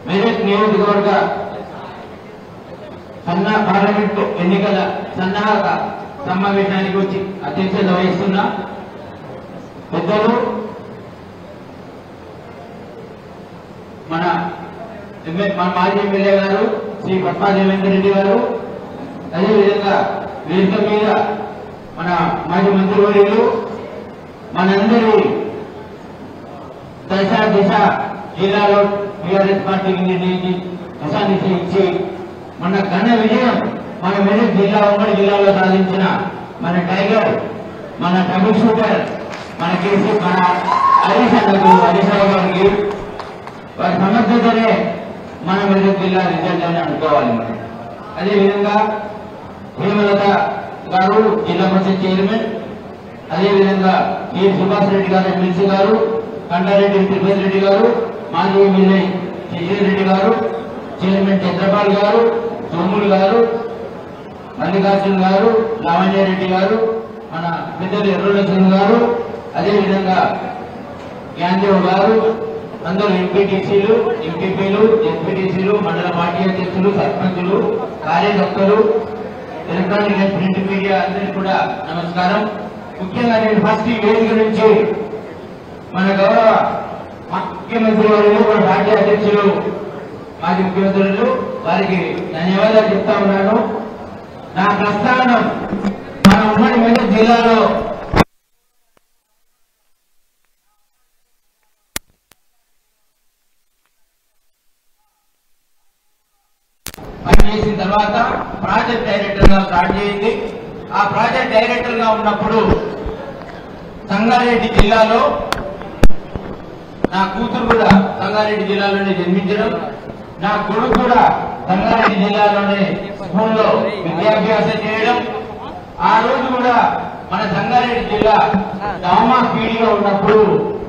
మెదక్ నియోజకవర్గ పార్లమెంట్ ఎన్నికల సన్నాహక సమావేశానికి వచ్చి అధ్యక్షత వహిస్తున్న పెద్దలు మన మాజీ ఎమ్మెల్యే గారు శ్రీ పద్మా దేవేందర్ రెడ్డి గారు, అదేవిధంగా వేదిక మీద మన మాజీ మంత్రివర్యులు, మనందరి దశ దిశ జిల్లాలో టీఆర్ఎస్ పార్టీకి నిర్ణయించి దశాదిశ ఇచ్చి మన ఘన విజయం మన మెదక్ జిల్లా ఉమ్మడి జిల్లాలో సాధించిన మన టైగర్, మన ట్రబుల్ షూటర్, మన కేసీ, మన హరీష్ అన్నకు, హరీష్ రావు గారికి వారి సమర్థతనే మన మెదక్ జిల్లా రిజల్ట్ అని అనుకోవాలి. మనం అదేవిధంగా హేమలత గారు జిల్లా పరిషత్ చైర్మన్, అదేవిధంగా కె సుభాష్ రెడ్డి గారు ఎమ్మెల్సీ గారు, కంటారెడ్డి తిరుపతి రెడ్డి గారు, మాజీ ఎమ్మెల్యే శశిధర్ రెడ్డి గారు, చైర్మన్ చంద్రపాల్ గారు, సోములు గారు, మల్లికార్జున్ గారు, లావణ్యారెడ్డి గారు, మన పెద్దలు ఎర్రోల సింగ్ గారు, అదేవిధంగా జ్ఞానదేవ్ గారు, అందరూ ఎంపీటీసీలు, ఎంపీపీలు, ఎస్పీటీసీలు, మండల పార్టీ అధ్యక్షులు, సర్పంచులు, కార్యకర్తలు, ఎలక్ట్రానిక్ అండ్ ప్రింట్ మీడియా అందరికీ కూడా నమస్కారం. ముఖ్యంగా నేను ఫస్ట్ ఈ వేదిక నుంచి మన గౌరవ ముఖ్యమంత్రి వారు, మన పార్టీ అధ్యక్షులు, మాజీ ముఖ్యమంత్రులు వారికి ధన్యవాదాలు చెప్తా ఉన్నాను. నా ప్రస్థానం మన ఉమ్మడి మెదక్ జిల్లాలో పనిచేసిన తర్వాత ప్రాజెక్ట్ డైరెక్టర్ గా స్టార్ట్ చేయింది. ఆ ప్రాజెక్ట్ డైరెక్టర్ గా ఉన్నప్పుడు సంగారెడ్డి జిల్లాలో నా కూతురు కూడా సంగారెడ్డి జిల్లాలోనే జన్మించడం, నా కొడుకు కూడా సంగారెడ్డి జిల్లాలోనే స్కూల్లో విద్యాభ్యాసం చేయడం. ఆ రోజు కూడా మన సంగారెడ్డి జిల్లా డామా పీడిగా ఉన్నప్పుడు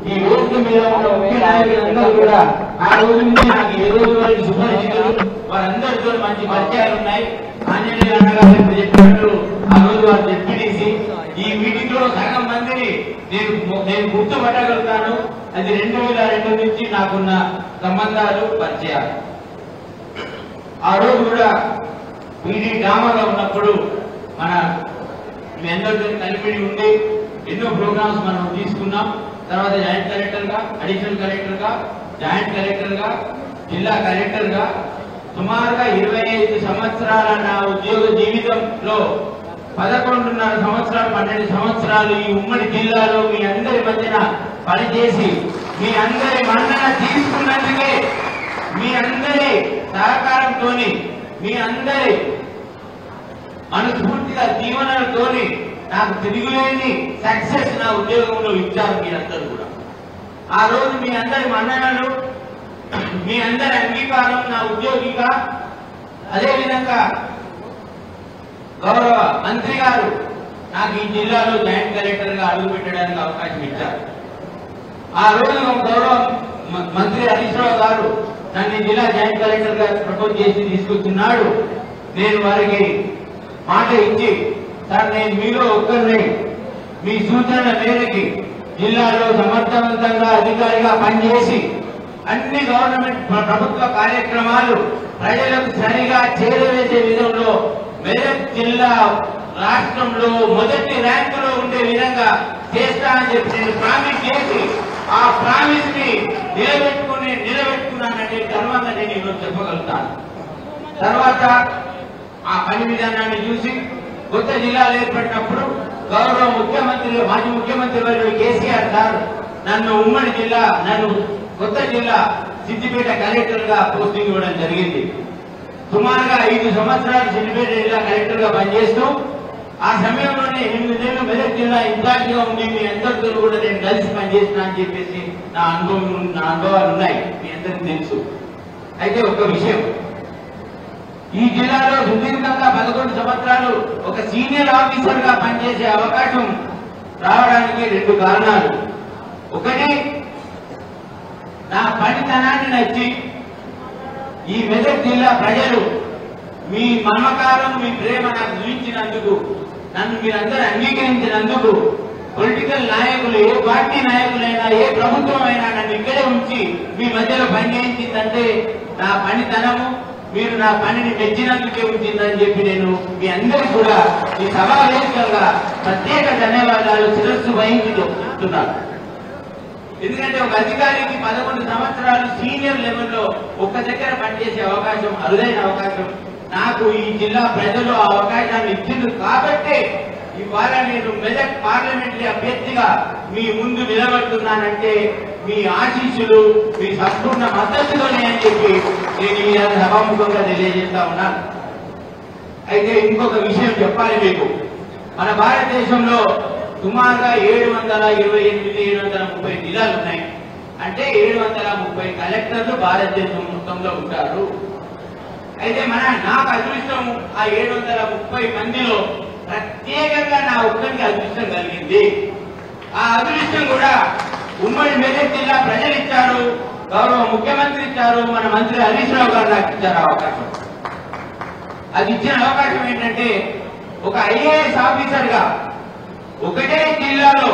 ఈ వేదిక మీద ఉన్న ముఖ్య నాయకులందరూ కూడా ఆ రోజు నుంచి నాకు ఏ రోజు వరకు సుపరిచితులు, వారందరితో మంచి పరిచయాలు ఉన్నాయి. ఆంజనేయ అన్నగారు చెప్పినట్టు ఆ రోజు వారు జడ్పీటీసీ. ఈ మీటింగ్ లో సగం మందిని నేను గుర్తుపట్టగలుగుతాను. అది 2002 నుంచి నాకున్న సంబంధాలు, పరిచయాలు. ఆ రోజు కూడా పీడీ డామాగా ఉన్నప్పుడు మన మీ అందరితో కలిపిడి ఉండి ఎన్నో ప్రోగ్రామ్స్ మనం తీసుకున్నాం. తర్వాత జాయింట్ కలెక్టర్ గా, అడిషనల్ కలెక్టర్ గా, జాయింట్ కలెక్టర్ గా, జిల్లా కలెక్టర్ గా సుమారుగా 25 సంవత్సరాల నా ఉద్యోగ జీవితంలో 11.5 సంవత్సరాలు, 12 సంవత్సరాలు ఈ ఉమ్మడి జిల్లాలో మీ అందరి మధ్యన పనిచేసి మీ అందరి మన్నన తీసుకున్నందుకే, మీ అందరి సహకారంతో, మీ అందరి మనస్ఫూర్తిగా జీవనాలతోని నాకు తిరుగులేని సక్సెస్ నా ఉద్యోగంలో ఇచ్చారు మీరందరూ కూడా. ఆ రోజు మీ అందరి మన్ననలు, మీ అందరి అంగీకారం నా ఉద్యోగిగా, అదేవిధంగా గౌరవ మంత్రి గారు నాకు ఈ జిల్లాలో జాయింట్ కలెక్టర్ గా అడుగు పెట్టడానికి అవకాశం ఇచ్చారు. ఆ రోజు గౌరవ మంత్రి హరీష్ రావు గారు నన్ను జిల్లా జాయింట్ కలెక్టర్ గా ప్రపోజ్ చేసి తీసుకొస్తున్నాడు. నేను వారికి మాట ఇచ్చి, సార్ నేను మీలో ఒక్కరిని, మీ సూచనల మేరకి జిల్లాలో సమర్థవంతంగా అధికారిగా పనిచేసి అన్ని గవర్నమెంట్ ప్రభుత్వ కార్యక్రమాలు ప్రజలకు సరిగా చేరవేసే విధంలో మెదక్ జిల్లా రాష్ట్రంలో మొదటి ర్యాంకులో ఉండే విధంగా చేస్తా అని చెప్పి నేను ప్రామిస్ చేసి, ఆ ప్రామిస్ ని నిలబెట్టుకున్నానంటే తర్వాత నేను ఈరోజు చెప్పగలుగుతాను. తర్వాత ఆ పని విధానాన్ని చూసి కొత్త జిల్లాలు ఏర్పడినప్పుడు గౌరవ ముఖ్యమంత్రి, మాజీ ముఖ్యమంత్రి వారు కేసీఆర్ సార్ నన్ను ఉమ్మడి జిల్లా, నన్ను కొత్త జిల్లా సిద్దిపేట కలెక్టర్ గా పోస్టింగ్ ఇవ్వడం జరిగింది. సుమారుగా 5 సంవత్సరాలు సిద్దిపేట జిల్లా కలెక్టర్ గా పనిచేస్తూ ఆ సమయంలోనే 8 నెలలు మెదక్ జిల్లా ఇన్ఛార్జ్ గా ఉండి మీ అందరితో కూడా నేను కలిసి పనిచేస్తున్నా అని చెప్పేసి నా అనుభవాలు ఉన్నాయి, మీ అందరికీ తెలుసు. అయితే ఒక విషయం, ఈ జిల్లాలో సుదీర్ఘంగా 11 సంవత్సరాలు ఒక సీనియర్ ఆఫీసర్ గా పనిచేసే అవకాశం రావడానికి 2 కారణాలు. ఒకటి, నా పనితనాన్ని నచ్చి ఈ మెదక్ జిల్లా ప్రజలు మీ మమకారం, మీ ప్రేమ నాకు చూపించినందుకు, నన్ను మీరందరూ అంగీకరించినందుకు పొలిటికల్ నాయకులు, ఏ పార్టీ నాయకులైనా, ఏ ప్రభుత్వం అయినా నన్ను ఇక్కడే ఉంచి మీ మధ్యలో పని చేయించిందంటే నా పనితనము, మీరు నా పనిని మెచ్చినందుకే ఉంచిందని చెప్పి నేను మీ అందరికీ కూడా ఈ సభావేదికగా ప్రత్యేక ధన్యవాదాలు శిరస్సు వహించి చెప్తున్నాను. ఎందుకంటే ఒక అధికారికి 11 సంవత్సరాలు సీనియర్ లెవెల్లో ఒక్క దగ్గర పనిచేసే అవకాశం, అరుదైన అవకాశం నాకు ఈ జిల్లా ప్రజలు ఆ అవకాశాన్ని ఇచ్చింది. కాబట్టే ఇవాళ నేను మెదక్ పార్లమెంటరీ అభ్యర్థిగా మీ ముందు నిలబడుతున్నానంటే మీ ఆశీస్సులు, మీ సంపూర్ణ మద్దతులోనే అని చెప్పి నేను ఈ సభాముఖంగా తెలియజేస్తా ఉన్నాను. అయితే ఇంకొక విషయం చెప్పాలి మీకు. మన భారతదేశంలో సుమారుగా 728, 730 జిల్లాలు ఉన్నాయి. అంటే 730 కలెక్టర్లు భారతదేశం మొత్తంలో ఉంటారు. అయితే నాకు అదృష్టం ఆ 730 మందిలో ప్రత్యేకంగా నా ఒక్కరికి అదృష్టం కలిగింది. ఆ అదృష్టం కూడా ఉమ్మడి మెదక్ జిల్లా ప్రజలు ఇచ్చారు, గౌరవ ముఖ్యమంత్రి ఇచ్చారు, మన మంత్రి హరీష్ రావు గారు నాకు ఇచ్చారు అవకాశం. అది ఇచ్చిన అవకాశం ఏంటంటే ఒక ఐఏఎస్ ఆఫీసర్ గా ఒకటే జిల్లాలో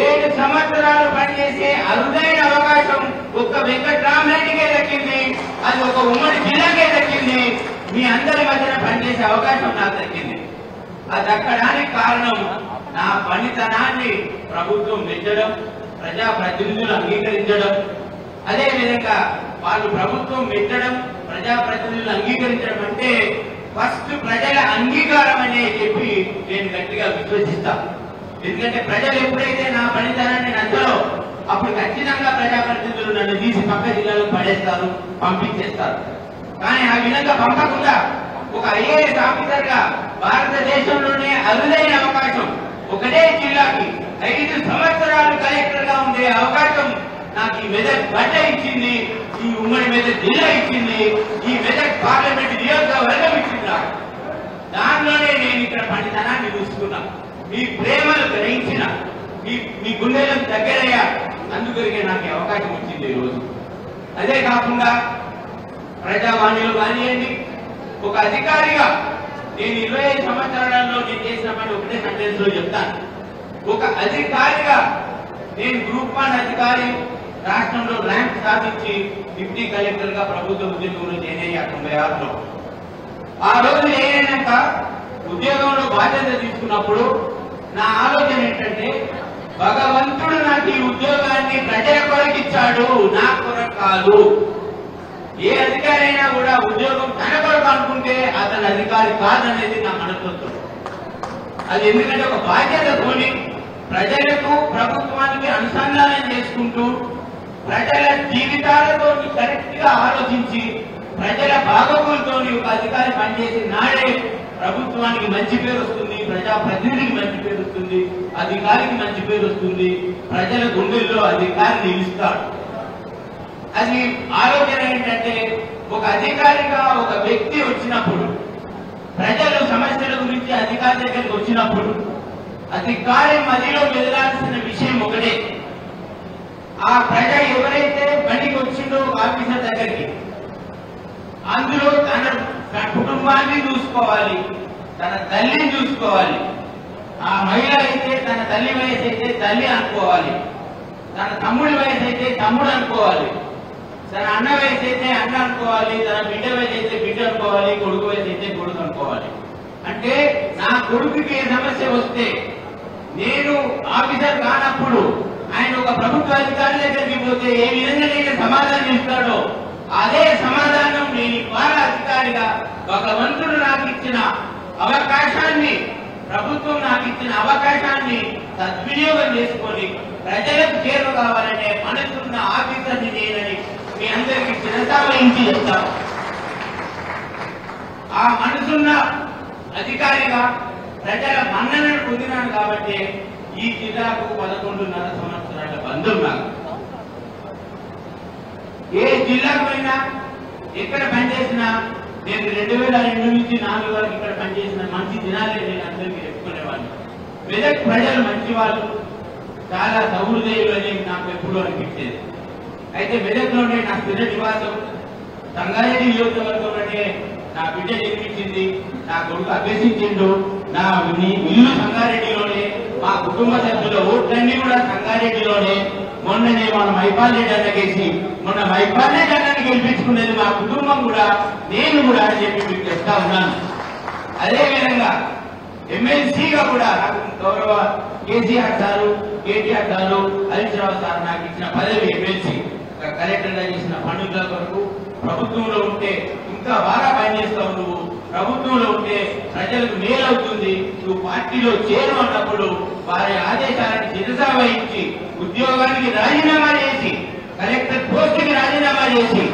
7 సంవత్సరాలు పనిచేసే అరుదైన అవకాశం ఒక్క వెంకట్రామరెడ్డికే దక్కింది. అది ఒక ఉమ్మడి జిల్లాకే దక్కింది. మీ అందరి మధ్యన పనిచేసే అవకాశం నాకు దక్కింది. అది దక్కడానికి కారణం నా పనితనాన్ని ప్రభుత్వం మెచ్చడం, ప్రజాప్రతినిధులు అంగీకరించడం. అదేవిధంగా వాళ్ళు ప్రభుత్వం మెచ్చడం, ప్రజాప్రతినిధులు అంగీకరించడం అంటే ఫస్ట్ ప్రజల అంగీకారం అనే చెప్పి నేను గట్టిగా విశ్వసిస్తాను. ఎందుకంటే ప్రజలు ఎప్పుడైతే నా పనితనాన్ని నచ్చరో అప్పుడు ఖచ్చితంగా ప్రజాప్రతినిధులు నన్ను తీసి పక్క జిల్లాలకు పడేస్తారు, పంపించేస్తారు. కానీ ఆ విధంగా పంపకుండా ఒక ఐఏఎస్ ఆఫీసర్ గా భారతదేశంలోనే అరుదైన అవకాశం ఒకటే జిల్లాకి 5 సంవత్సరాలు కలెక్టర్ గా ఉండే అవకాశం నాకు ఈ మెదక్ గడ్డ ఇచ్చింది, ఈ ఉమ్మడి మెదక్ జిల్లా ఇచ్చింది, ఈ మెదక్ పార్లమెంట్ నియోజకవర్గం ఇచ్చిందా. దానిలోనే నేను ఇక్కడ పనితనాన్ని చూసుకున్నా, మీ ప్రేమలు గ్రహించిన, మీ గుండెలకు దగ్గరయ్యా. అందుకొరికే నాకు అవకాశం వచ్చింది ఈరోజు. అదే కాకుండా ప్రజావాణిలో కానివ్వండి, ఒక అధికారిగా నేను 25 సంవత్సరాలలో నేను చేసిన పని ఒకటే సెంటెన్స్ లో చెప్తాను. ఒక అధికారిగా నేను గ్రూప్ 1 అధికారి, రాష్ట్రంలో ర్యాంక్ సాధించి డిప్యూటీ కలెక్టర్ గా ప్రభుత్వ ఉద్యోగంలో జాయిన్ అయ్యా 96లో. ఆ రోజు ఏదైనాక ఉద్యోగంలో బాధ్యత తీసుకున్నప్పుడు నా ఆలోచన ఏంటంటే భగవంతుడు నాకు ఈ ఉద్యోగాన్ని ప్రజల కొరకు ఇచ్చాడు, నా కొరకు కాదు. ఏ అధికారి అయినా కూడా ఉద్యోగం తన కొరకు అనుకుంటే అతని అధికారి కాదనేది నా మనస్తత్వం. అది ఎందుకంటే ఒక బాధ్యతతోని ప్రజలకు ప్రభుత్వానికి అనుసంధానం చేసుకుంటూ ప్రజల జీవితాలతో కరెక్ట్ గా ఆలోచించి ప్రజల బాగోగులతో ఒక అధికారి పనిచేసి నాడే ప్రభుత్వానికి మంచి పేరు వస్తుంది, ప్రజాప్రతినిధికి మంచి పేరు వస్తుంది, అధికారికి మంచి పేరు వస్తుంది, ప్రజల గుండెల్లో అధికారి నిలుస్తాడు. అది ఆలోచన ఏంటంటే ఒక అధికారిగా ఒక వ్యక్తి వచ్చినప్పుడు, ప్రజలు సమస్యల గురించి అధికారి దగ్గరికి వచ్చినప్పుడు అధికారి మదిలో మెదలాల్సిన విషయం ఒకటే. ఆ ప్రజ ఎవరైతే పనికి వచ్చిందో ఆఫీసర్ దగ్గరికి, అందులో తన కుటుంబాన్ని చూసుకోవాలి, తన తల్లిని చూసుకోవాలి. ఆ మహిళ అయితే తన తల్లి వయసు అయితే తల్లి అనుకోవాలి, తన తమ్ముడి వయసు అయితే తమ్ముడు అనుకోవాలి, తన అన్న వయసు అయితే అన్న అనుకోవాలి, తన బిడ్డ వయసు అయితే బిడ్డ అనుకోవాలి, కొడుకు వయసు అయితే కొడుకు అనుకోవాలి. అంటే నా కొడుకుకి ఏ సమస్య వస్తే నేను ఆఫీసర్ కానప్పుడు ఆయన ఒక ప్రభుత్వ అధికారి దగ్గరికి పోతే ఏ విధంగా నేను సమాధానం ఇస్తాడో అదే సమాధానం నేను ఇవాళ అధికారిగా భగవంతుడు నాకు ఇచ్చిన అవకాశాన్ని, ప్రభుత్వం నాకు ఇచ్చిన అవకాశాన్ని సద్వినియోగం చేసుకొని ప్రజలకు చేరువ కావాలనే మనసున్న ఆఫీసర్ని నేనని మీ అందరికీ చిరసావహించి చెప్తాను. ఆ మనసున్న అధికారిగా ప్రజల మన్ననను పొందినాను కాబట్టి ఈ జిల్లాకు 11.5 సంవత్సరాల బంధం నాకు. ఏ జిల్లాకు పోయినా ఎక్కడ పనిచేసినా నేను 2002 నుంచి 4 వరకు ఇక్కడ పనిచేసిన మంచి దినాలే నేను అందరికీ చెప్పుకునేవాడిని. మెదక్ ప్రజలు మంచి వాళ్ళు, చాలా సౌహృదయులు అని నాకు ఎప్పుడూ అనిపించేది. అయితే మెదక్లోనే నా స్థిర నివాసం సంగారెడ్డి నియోజకవర్గంలోనే నా బిడ్డ జన్మించింది, నా కొడుకు అభ్యసించిండు, నా ఇల్లు సంగారెడ్డిలోనే, మా కుటుంబ సభ్యుల ఓట్లన్నీ కూడా సంగారెడ్డిలోనే. మొన్ననే మన మైపాల్ రెడ్డి అన్నకేసి మొన్న మైపాల్ రెడ్డి అన్నని గెలిపించుకునేది మా కుటుంబం కూడా, నేను కూడా అని చెప్పి మీకు చెప్తా ఉన్నాను. అదేవిధంగా ఎమ్మెల్సీగా కూడా నాకు గౌరవ KCR sir, KTR sir, Harish Rao sir నాకు ఇచ్చిన పదవి ఎమ్మెల్సీ. కలెక్టర్గా చేసిన పనుల కొరకు ప్రభుత్వంలో ఉంటే ఇంకా బాగా పనిచేస్తావు, నువ్వు ప్రభుత్వంలో ఉంటే ప్రజలకు మేలవుతుంది, నువ్వు పార్టీలో చేరు అన్నప్పుడు వారి ఆదేశాలను శిరసా వహించి ఉద్యోగానికి రాజీనామా చేసి, కలెక్టర్ పోస్టుకి రాజీనామా చేసి,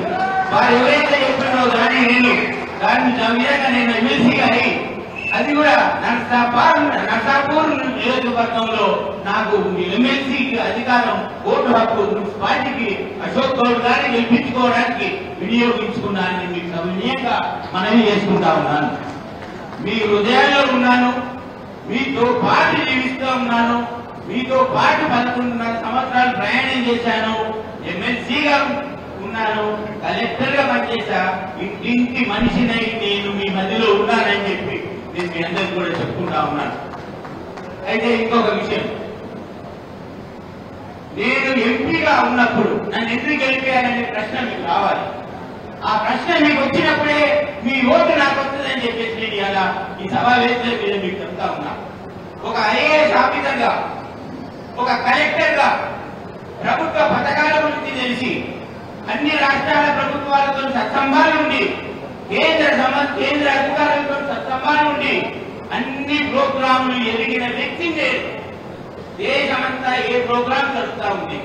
వారు ఎవరైతే చెప్పినో దాన్ని దాని విధంగా నేను ఎమ్మెల్సీగా అయి, అది కూడా నర్సాపూర్ నియోజకవర్గంలో నాకు ఎమ్మెల్సీకి అధికారం, ఓటు హక్కు పార్టీకి అశోక్ గౌడ్ గారిని గెలిపించుకోవడానికి వినియోగించుకున్నానని మీకు సవినయంగా మనవి చేసుకుంటా ఉన్నాను. మీ హృదయాల్లో ఉన్నాను, మీతో పాటు జీవిస్తూ ఉన్నాను, మీతో పాటు 11.5 సంవత్సరాలు ప్రయాణం చేశాను, ఎమ్మెల్సీగా ఉన్నాను, కలెక్టర్ గా పనిచేశా, ఇంటి మనిషినై నేను మీ మధ్యలో ఉన్నానని చెప్పి నేను మీ అందరికీ కూడా చెప్పుకుంటా ఉన్నాను. అయితే ఇంకొక విషయం, నేను ఎంపీగా ఉన్నప్పుడు నన్ను ఎందుకు గెలిపారనే ప్రశ్న మీకు రావాలి. ఆ ప్రశ్న మీకు వచ్చినప్పుడే మీ ఓటు నాకు వస్తుందని చెప్పేసి నేను ఇలా ఈ సమావేశం మీద మీకు చెప్తా ఉన్నా. ఒక ఐఏఎస్ ఆఫీసర్గా, ఒక కలెక్టర్గా ప్రభుత్వ పథకాల గురించి తెలిసి, అన్ని రాష్ట్రాల ప్రభుత్వాలతో సత్సంబాలు ఉండి, కేంద్ర అధికారులతో సత్సంబాలు ఉండి, అన్ని ప్రోగ్రాంలు ఎదిగిన వ్యక్తి నేను. దేశమంతా ఏ ప్రోగ్రాం జరుగుతూ ఉంది,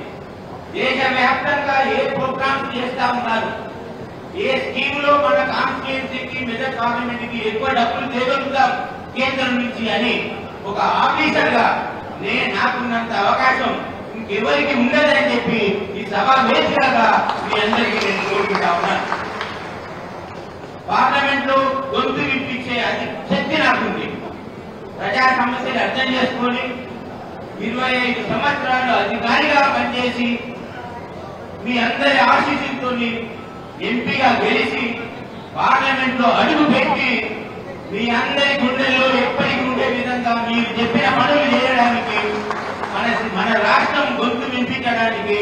దేశవ్యాప్తంగా ఏ ప్రోగ్రామ్స్ చేస్తా ఉన్నారు, ఏ స్కీమ్ లో మన కాన్స్టిట్యుయెన్సీకి, మెదక్ పార్లమెంట్ కి ఎక్కువ డబ్బులు తేగలుగుతాం కేంద్రం నుంచి అని ఒక ఆఫీసర్ గా నాకున్నంత అవకాశం ఇంకెవరికి ఉండదని చెప్పి ఈ సభా వేదికగా మీ అందరికీ నేను కోరుకుంటా ఉన్నాను. పార్లమెంట్ లో గొంతు వినిపించే శక్తి నాకుంది. ప్రజా సమస్యలు అర్థం చేసుకొని 25 సంవత్సరాలు అధికారిగా పనిచేసి మీ అందరి ఆశీస్సులతో ఎంపీగా గెలిచి పార్లమెంట్ లో అడుగు పెట్టి మీ అందరి గుండెల్లో ఎప్పటికీ ఉండే విధంగా మీరు చెప్పిన పనులు చేయడానికి, మన రాష్ట్రం గొంతు వినిపించడానికి,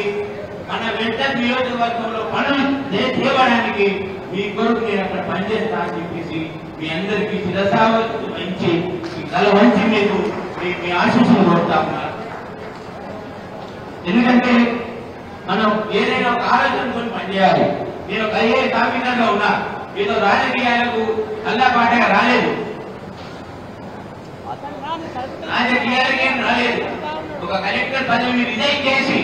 మన వెంట నియోజకవర్గంలో పనులు చేయడానికి మీ కొరకు నేను అక్కడ పనిచేస్తా అని చెప్పేసి మీ అందరికీ శిరసా వంచి తల వంచి మీకు మీ ఆశీస్సులు కోరుతా ఉన్నారు. ఎందుకంటే మనం ఏదైనా ఒక ఆలోచనతో పనిచేయాలి. నేను ఒక ఐఏఎస్ ఆఫీసర్గా ఉన్నా, ఏదో రాజకీయాలకు అల్లాపాటగా రాలేదు, రాజకీయాలకి ఏం రాలేదు. ఒక కలెక్టర్ పదవిని రిజైన్ చేసి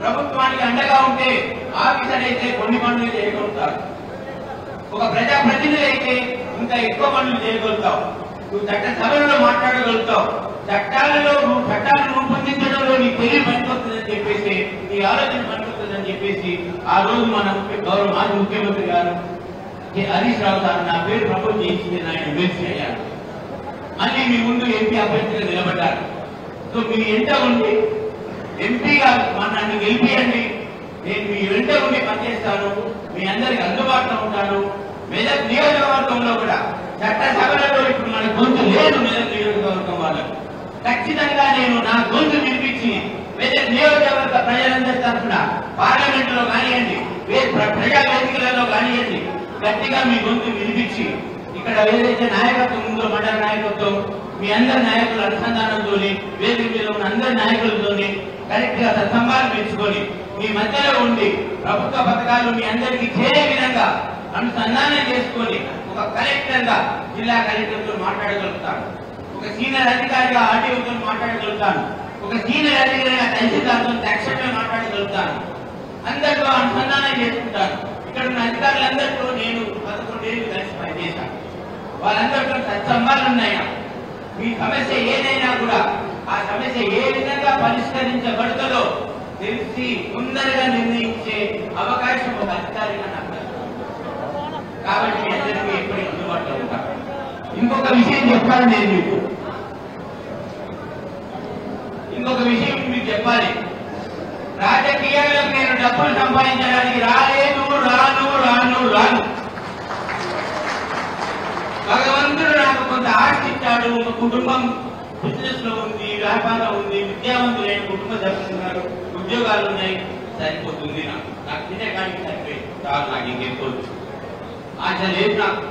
ప్రభుత్వానికి అండగా ఉంటే ఆఫీసర్ అయితే కొన్ని పనులు చేయగలుగుతారు, ఒక ప్రజాప్రతినిధి అయితే ఇంకా ఎక్కువ పనులు చేయగలుగుతావు, నువ్వు చట్టసభలలో మాట్లాడగలుగుతావు, చట్టాలు రూపొందించడంలో నీ తెలివి పనికొస్తుందని చెప్పేసి, నీ ఆలోచన పనికొస్తుందని చెప్పేసి ఆ రోజు మన గౌరవ మాజీ ముఖ్యమంత్రి గారు హరీష్ రావు సార్ నా పేరు ప్రపోజ్ చేయించింది, ఆయన ఎమ్మెల్సీ అయ్యారు, మళ్ళీ మీ ముందు ఎంపీ అభ్యర్థిగా నిలబడ్డారు. సో మీ వెంట ఉండి ఎంపీగా నన్ను గెలిపియండి, నేను మీ వెంట ఉండి పనిచేస్తాను, మీ అందరికి అందుబాటులో ఉంటాను. మెదక్ నియోజకవర్గంలో కూడా చట్టసభలలో ఇప్పుడు మన గొంతు లేదు, మెదక్ నియోజకవర్గం వాళ్ళకు ఖచ్చితంగా నేను నా గొంతు వినిపించి మెదక్ నియోజకవర్గ ప్రజలందరి తరఫున పార్లమెంట్ లో కానివ్వండి, ప్రజా వేదికలలో కానివ్వండి, గట్టిగా మీ గొంతు వినిపించి ఇక్కడ ఏదైతే నాయకత్వం ఉందో, మండల నాయకత్వం, మీ అందరి నాయకుల అనుసంధానంతో, వేదిక మీద ఉన్న అందరి నాయకులతో కరెక్ట్ గా సత్సంబాలు పెంచుకొని మీ మధ్యలో ఉండి ప్రభుత్వ పథకాలు మీ అందరికీ చేరే విధంగా అనుసంధానం చేసుకొని ఒక కలెక్టర్ గా జిల్లా కలెక్టర్తో మాట్లాడగలుగుతాను, ఒక సీనియర్ అధికారిగా ఆర్టీఓతో మాట్లాడగలుగుతాను, ఒక సీనియర్ అధికారిగా తహసీల్దార్తో తక్షణమే మాట్లాడగలుగుతాను, అందరితో అనుసంధానం చేసుకుంటాను. ఇక్కడ ఉన్న అధికారులందరితో నేను 11 ఏళ్ళు కలిసి పనిచేశాను, వాళ్ళందరితో సత్సంబాలు ఉన్నాయా, మీ సమస్య ఏదైనా కూడా ఆ సమస్య ఏ విధంగా పరిష్కరించబడుతుందో తెలిసి తొందరగా నిర్ణయించే అవకాశం ఒక అధికారిగా నాకు. కాబట్టి మీ అందరికీ ఎప్పటికీ అందుబాటులో ఉంటాను. ఇంకొక విషయం చెప్పాలి, నేను మీకు ఇంకొక విషయం మీకు చెప్పాలి. రాజకీయాలకు నేను డబ్బులు సంపాదించడానికి రాలేదు, రాను రాను రాను ఆస్తి ఇచ్చాడు, ఒక కుటుంబం బిజినెస్ లో ఉంది, వ్యాపారం ఉంది, విద్యావంతులైన కుటుంబ సభ్యులు ఉన్నారు, ఉద్యోగాలు ఉన్నాయి, సరిపోతుంది. నాకు తినేకానికి సరిపోయింది చాలు, నాకు ఇంకెక్కువ ఆశ లేదు నాకు.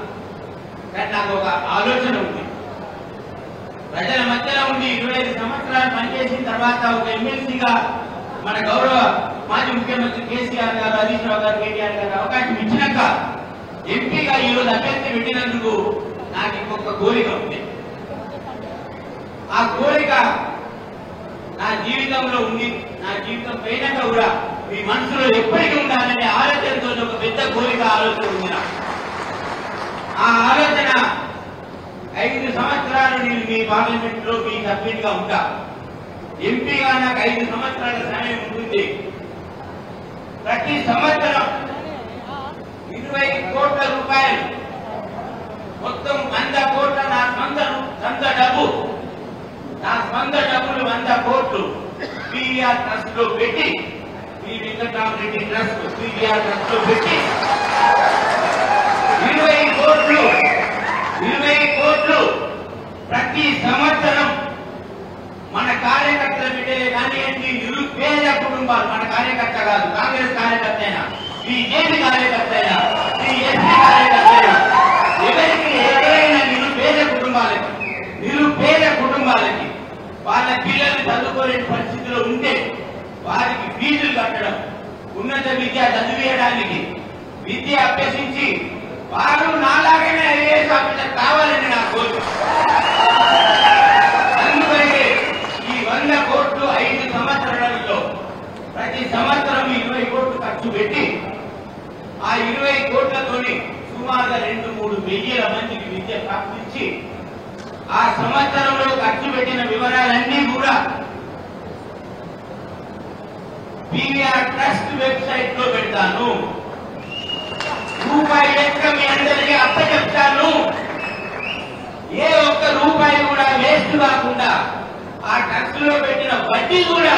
కానీ నాకు ఒక ఆలోచన ఉంది. ప్రజల మధ్యలో ఉండి 25 సంవత్సరాలు పనిచేసిన తర్వాత ఒక ఎమ్మెల్సీగా మన గౌరవ మాజీ ముఖ్యమంత్రి కేసీఆర్ గారు, హరీష్ రావు గారు, కేటీఆర్ గారు అవకాశం ఇచ్చినాక ఎంపీగా ఈరోజు అభ్యర్థి పెట్టినందుకు నాకు ఇంకొక కోరిక ఉంది. ఆ కోరిక నా జీవితంలో ఉంది. నా జీవితం పైనాక కూడా మీ మనసులో ఎప్పటికీ ఉండాలనే ఆలోచనతో ఒక పెద్ద కోరిక ఆలోచన ఉంది. ఆ ఆలోచన 5 సంవత్సరాలు నేను మీ పార్లమెంట్ లో మీ సభ్యుడిగా ఉంటా. ఎంపీగా నాకు 5 సంవత్సరాల సమయం ఉంటుంది. ప్రతి సంవత్సరం 20 కోట్ల రూపాయలు, మొత్తం 100 కోట్ల నా సొంత డబ్బు, నా సొంత డబ్బులు 100 కోట్లు పీవీఆర్ ట్రస్ట్ లో పెట్టి, శ్రీ వెంకటరామరెడ్డి ట్రస్ట్ పీవీఆర్ ట్రస్ట్ లో పెట్టి 20 కోట్లు ప్రతి సంవత్సరం మన కార్యకర్తల బిడ్డలే కానివ్వండి, నిరుపేద కుటుంబాలు, మన కార్యకర్త కాదు, కాంగ్రెస్ కార్యకర్త అయినా, బీజేపీ కార్యకర్త అయినా, ఎస్పీ కార్యకర్త అయినా, ఎవరైనా నిరుపేద కుటుంబాలకి వాళ్ళ పిల్లలు చదువుకోలేని పరిస్థితిలో ఉంటే వారికి ఫీజులు కట్టడం, ఉన్నత విద్య చదివేయడానికి, విద్య అభ్యసించి వారు నాలాగనే ఐఏఎస్ ఆఫీసర్ కావాలని నా కోరిక. అందుకనే ఈ 100 కోట్లు 5 సంవత్సరాలలో ప్రతి సంవత్సరం 20 కోట్లు ఖర్చు పెట్టి ఆ 20 కోట్లతోని సుమారుగా 2-3 వెయ్యిల మందికి విద్య ప్రాప్తించి ఆ సంవత్సరంలో ఖర్చు పెట్టిన వివరాలన్నీ కూడా పీవీఆర్ ట్రస్ట్ వెబ్సైట్ లో పెడతాను. రూపాయి లెక్క మీ అందరికీ అప్పచెప్తాను. ఏ ఒక్క రూపాయి కూడా వేస్ట్ కాకుండా ఆ ట్రస్ట్ లో పెట్టిన వడ్డీ కూడా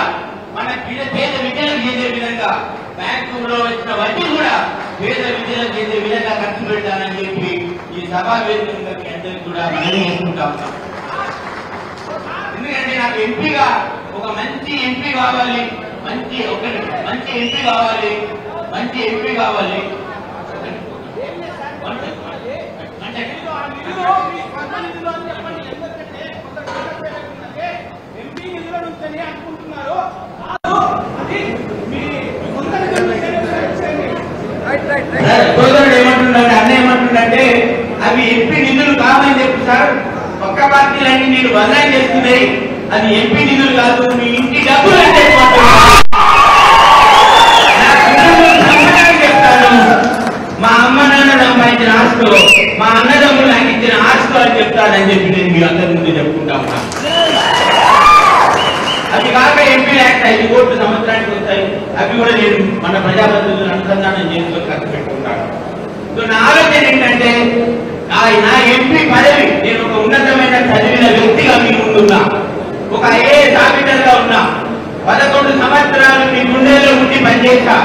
మన పేద విద్యలకు చేసే విధంగా, బ్యాంకులో వచ్చిన వడ్డీ కూడా పేద విద్యలకు చేసే విధంగా ఖర్చు పెడతానని చెప్పి ఈ సభా వేదికగా మీ అందరికీ కూడా మనం చేసుకుంటా ఉంటాం. ఎందుకంటే నాకు ఎంపీగా ఒక మంచి ఎంపీ కావాలి, మంచి ఎంపీ కావాలి. ఏమంటుండే అన్న ఏమంటుండే, అవి ఎంపీ నిధులు కావని చెప్పి సార్, పక్క పార్టీలన్నీ నేను బదలాయి చేస్తున్నాయి, అది ఎంపీ నిధులు కాదు, మీ ఇంటి డబ్బులు అని చెప్తాను. మా అమ్మ నాన్న సంపాదించిన ఆస్తో, మా అన్నదమ్ములు నాకు ఇచ్చిన ఆస్తో అని చెప్తానని చెప్పి నేను మీ అందరి ముందు చెప్పుకుంటా ఉన్నా. అది కాక ఎంపీ యాక్ట్ 5 కోట్లు సంవత్సరానికి వస్తాయి. అవి కూడా నేను మన ప్రజాప్రతినిధులను అనుసంధానం చేసుకొని ఖర్చు పెట్టుకుంటాను. సో నా ఆలోచన ఏంటంటే, నా ఎంపీ పదవి నేను ఒక ఉన్నతమైన చదివిన వ్యక్తిగా మీ ముందున్నా, ఒక ఐఏఎస్ ఆఫీసర్ గా ఉన్నా, 11 సంవత్సరాలు మీ గుండెల్లో ఉండి పనిచేశా.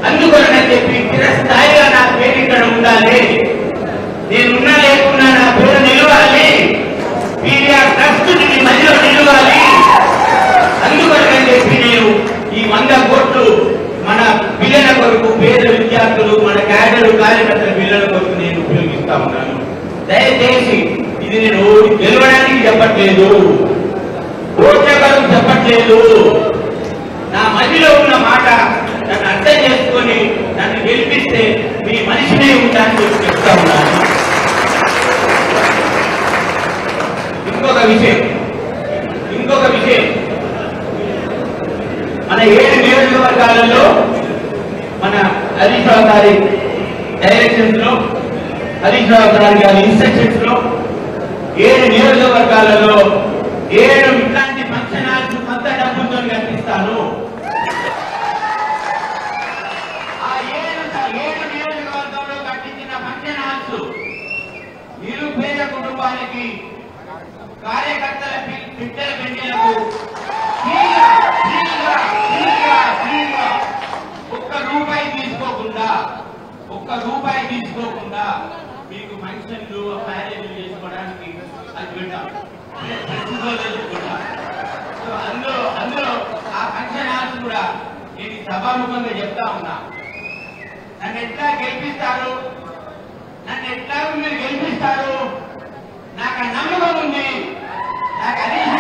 అందుకోనని చెప్పి చిరస్థాయిగా నా పేరు ఇక్కడ ఉండాలి, నేనున్నా లేకున్నా నా పేరు నిలవాలి, పీవీఆర్ ట్రస్ట్ మీ మధ్యలో నిలవాలి. అందుకోనని చెప్పి నేను ఈ 100 కోట్లు మన పిల్లల కొరకు, పేద విద్యార్థులు, మన క్యాడర్ కార్యకర్తల పిల్లల కొరకు నేను ఉపయోగిస్తా ఉన్నాను. దయచేసి ఇది నేను గెలవడానికి చెప్పట్లేదు, ఓట్లకు చెప్పట్లేదు. నా మధ్యలో ఉన్న మాట నన్ను అర్థం చేసుకొని నన్ను గెలిపిస్తే మీ మనిషినే ఉంటానని చెప్పి చెప్తా ఉన్నాను. ఇంకొక విషయం మన 7 నియోజకవర్గాలలో మన హరీష్ రావు గారి డైరెక్షన్స్ లో, హరీష్ రావు గారి ఇన్స్ట్రక్షన్స్ లో 7 నియోజకవర్గాలలో 7 ఇట్లాంటి ఫంక్షన్ హాల్స్ కొత్త డబ్బులతో కట్టిస్తాను. ఆ 7 నియోజకవర్గంలో కట్టించిన ఫంక్షన్ హాల్స్ నిరుపేద కుటుంబాలకి, కార్యకర్తల బిడ్డల పెళ్లిలకు ఒక్క రూపాయి తీసుకోకుండా మీకు ఫంక్షన్లు మ్యారేజ్లు చేసుకోవడానికి అది పెట్టాం కూడా. సో అందులో ఆ ఫంక్షన్ హాల్స్ కూడా నేను సభాముఖంగా చెప్తా ఉన్నా. నన్ను ఎట్లా గెలిపిస్తారు, నన్ను ఎట్లా మీరు గెలిపిస్తారు, నాకు ఆ నమ్మకం ఉంది. నాకు హరీష్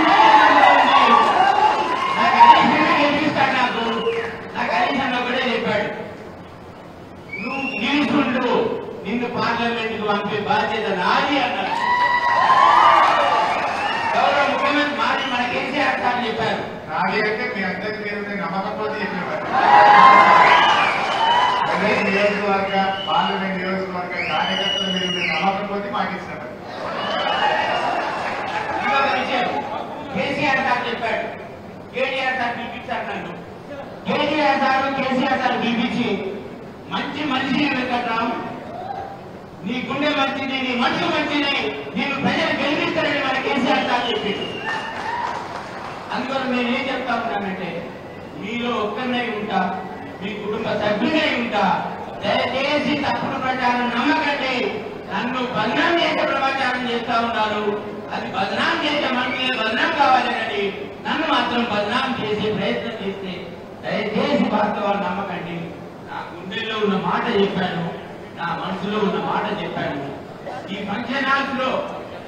గెలిపిస్తాడు. నాకు హరీష్ అన్న ఒకటే చెప్పాడు, నువ్వు గెలుచుంటూ నిన్ను పార్లమెంట్ కు పంపే బాధ్యత నాది అన్నాడు. గౌరవ ముఖ్యమంత్రి మాది మన కేసీఆర్ సార్ చెప్పారు. నాది అంటే మీ అందరి మీద నమ్మకం పోతే చెప్పేవారు. నియోజకవర్గ పార్లమెంట్ నియోజకవర్గ కార్యకర్తల మీద నమ్మకం పోతే మాకు ఇస్తారు. ఇంకొక విషయం కేసీఆర్ సార్ చెప్పాడు, కేటీఆర్ సార్ పిలిపించారు నన్ను. కేటీఆర్ సార్ కేసీఆర్ సార్ పిలిపించి మంచి మనిషిని వెంకట్రావు, నీ గుండె మంచిది, నీ మనసు మంచిది, నేను ప్రజలు గెలిపిస్తారని మన కేసీఆర్ సార్ చెప్పింది. అందువల్ల నేనేం చెప్తా ఉన్నానంటే, మీలో ఒక్కరినై ఉంటా, మీ కుటుంబ సభ్యులై ఉంటా, దయచేసి తప్పుడు ప్రచారం నమ్మకండి. నన్ను బదనాం చేసే ప్రచారం చేస్తా ఉన్నారు. అది బదనాం చేసే మనకి బదనాం కావాలని నన్ను మాత్రం బదనాం చేసే ప్రయత్నం చేస్తే దయచేసి వాస్తవాలు నమ్మకండి. నా గుండెల్లో ఉన్న మాట చెప్పాను, నా మనసులో ఉన్న మాట చెప్పాను. ఈ ఫంక్షన్ హాల్స్ లో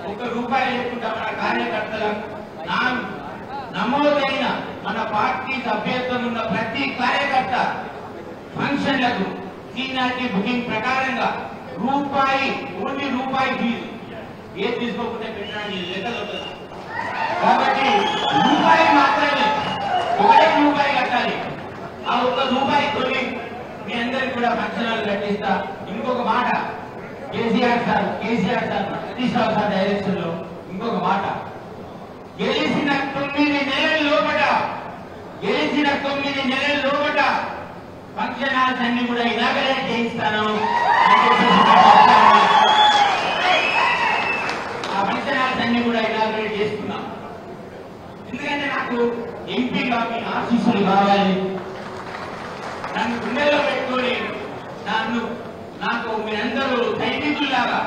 ₹1 లేకుండా మన కార్యకర్తల నమోదైన మన పార్టీ సభ్యత్వం ఉన్న ప్రతి కార్యకర్త ఫంక్షన్లకు సీనియారిటీ బుకింగ్ ప్రకారంగా ఓన్లీ రూపాయి ఫీజు ఏది తీసుకోకుండా పెట్టడానికి లెక్కలు ఉంటుంది. కాబట్టి రూపాయి మాత్రమే, ₹1 కట్టాలి. ఆ ₹1 కొని మీ అందరికి కూడా ఫంక్షన్ హాల్ కట్టిస్తా. ఇంకొక మాట, కేసీఆర్ సార్ సతీష్ రావు సార్ డైరెక్షన్ లో ఇంకొక మాట, గెలిచిన 9 నెలల లోపట ఫంక్షన్ హాల్స్ అన్ని కూడా ఇనాగరేట్ చేయిస్తాను. ఆ ఫంక్షన్ హాల్స్ అన్ని కూడా ఇనాగరేట్ చేసుకున్నాం. ఎందుకంటే నాకు ఎంపీగా మీ ఆశీస్సులు కావాలి. నన్ను గుండెల్లో పెట్టుకొని నాకు మీరందరూ సైనికుల్లాగా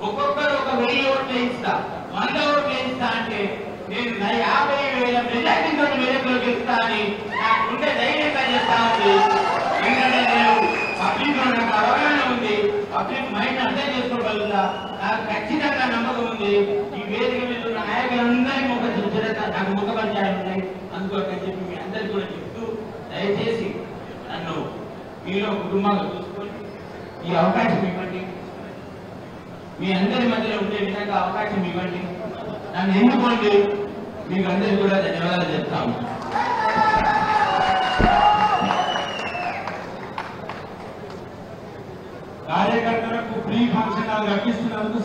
ఒక్కొక్కరు 1000 ఓట్లు వేయిస్తా, 100 ఓట్లు వేయిస్తా అంటే నేను 50,000 మెజార్టీతో వేదికలో గెలుస్తా అని నా గుండె ధైర్యంగా చేస్తా ఉంది. ఎందుకంటే నేను పబ్లిక్ లో నాకు అవగాహన ఉంది, పబ్లిక్ మైండ్ అర్థం చేసుకోగలుగుతా. నాకు ఖచ్చితంగా నమ్మకం ఉంది. ఈ వేదిక మీద ఉన్న నాయకులందరికీ నాకు ముఖ పరిచయాలు ఉన్నాయి. అందుకోసం చెప్పి మీ అందరికీ కూడా చెప్తూ, దయచేసి నన్ను మీలో కుటుంబాలు చూసుకొని ఈ అవకాశం ఇవ్వండి. మీ అందరి మధ్యలో ఉండే విధంగా అవకాశం ఇవ్వండి. నన్ను ఎన్నుకోండి. మీకు అందరికీ కూడా ధన్యవాదాలు చెప్తాము. కార్యకర్తలకు ఫ్రీ ఫంక్షన్ హాల్ కల్పిస్తున్నందుకు